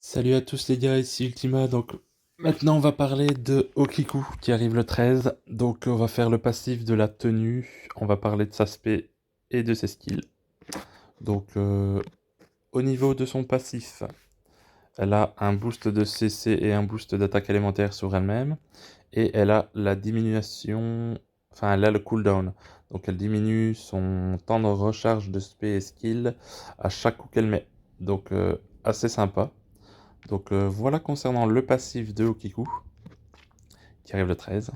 Salut à tous les gars, ici Ultima. Donc maintenant on va parler de Okiku qui arrive le 13. Donc on va faire le passif de la tenue, on va parler de sa spé et de ses skills. Donc au niveau de son passif, elle a un boost de CC et un boost d'attaque élémentaire sur elle-même. Et elle a la diminution, enfin elle a le cooldown. Donc elle diminue son temps de recharge de spé et skill à chaque coup qu'elle met. Donc assez sympa. Donc voilà concernant le passif de Okiku, qui arrive le 13.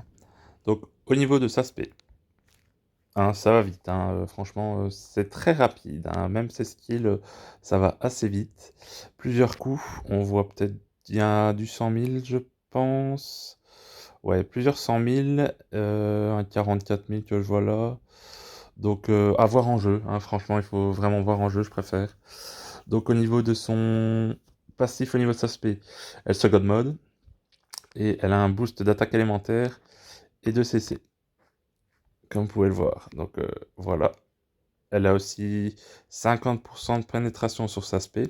Donc au niveau de sa spé, hein, ça va vite, hein, franchement c'est très rapide, hein, même ses skills, ça va assez vite. Plusieurs coups, on voit peut-être il y a du 100 000 je pense. Ouais, plusieurs 100 000, un 44 000 que je vois là. Donc à voir en jeu, hein, franchement il faut vraiment voir en jeu, je préfère. Donc au niveau de son passif, au niveau de sa spé, elle se God Mode. Et elle a un boost d'attaque élémentaire et de CC, comme vous pouvez le voir. Donc voilà. Elle a aussi 50% de pénétration sur sa spé,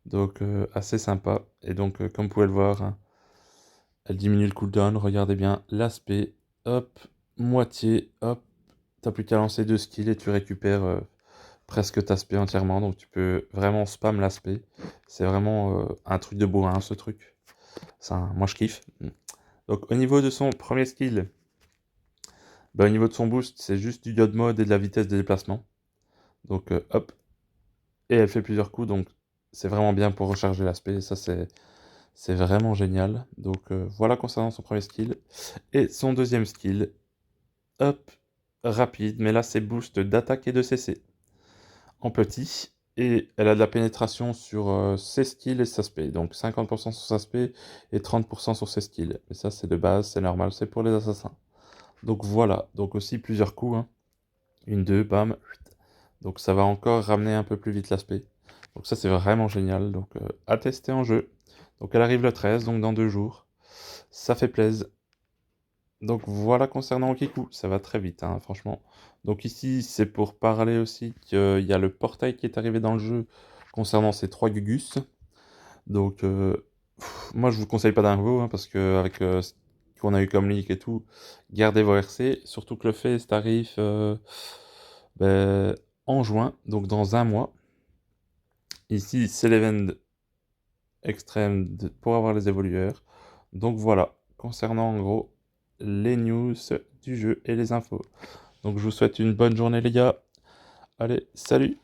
donc assez sympa. Et donc comme vous pouvez le voir, hein, elle diminue le cooldown. Regardez bien l'aspect, hop, moitié, hop. T'as plus qu'à lancer deux skills et tu récupères presque ta spé entièrement. Donc tu peux vraiment spam l'aspect. C'est vraiment un truc de bourrin ce truc. Ça, moi je kiffe. Donc au niveau de son premier skill, bah, au niveau de son boost, c'est juste du God Mode et de la vitesse de déplacement. Donc hop, et elle fait plusieurs coups, donc c'est vraiment bien pour recharger l'aspect, et ça c'est vraiment génial. Donc voilà concernant son premier skill. Et son deuxième skill, hop, rapide, mais là c'est boost d'attaque et de CC, en petit. Et elle a de la pénétration sur ses skills et sa spé, donc 50% sur sa spé et 30% sur ses skills. Mais ça c'est de base, c'est normal, c'est pour les assassins. Donc voilà, donc aussi plusieurs coups, hein. Une, deux, bam. Donc ça va encore ramener un peu plus vite l'aspect. Donc ça c'est vraiment génial. Donc à tester en jeu. Donc elle arrive le 13, donc dans 2 jours. Ça fait plaisir. Donc voilà concernant Okiku, ça va très vite, hein, franchement. Donc ici c'est pour parler aussi qu'il y a le portail qui est arrivé dans le jeu concernant ces 3 Gugus. Donc moi je vous conseille pas d'invo, hein, parce que avec ce qu'on a eu comme leak et tout, gardez vos RC. Surtout que le Fest arrive ben, en juin, donc dans un mois. Ici, c'est l'event extrême pour avoir les évolueurs. Donc voilà, concernant en gros les news du jeu et les infos. Donc je vous souhaite une bonne journée les gars. Allez, salut!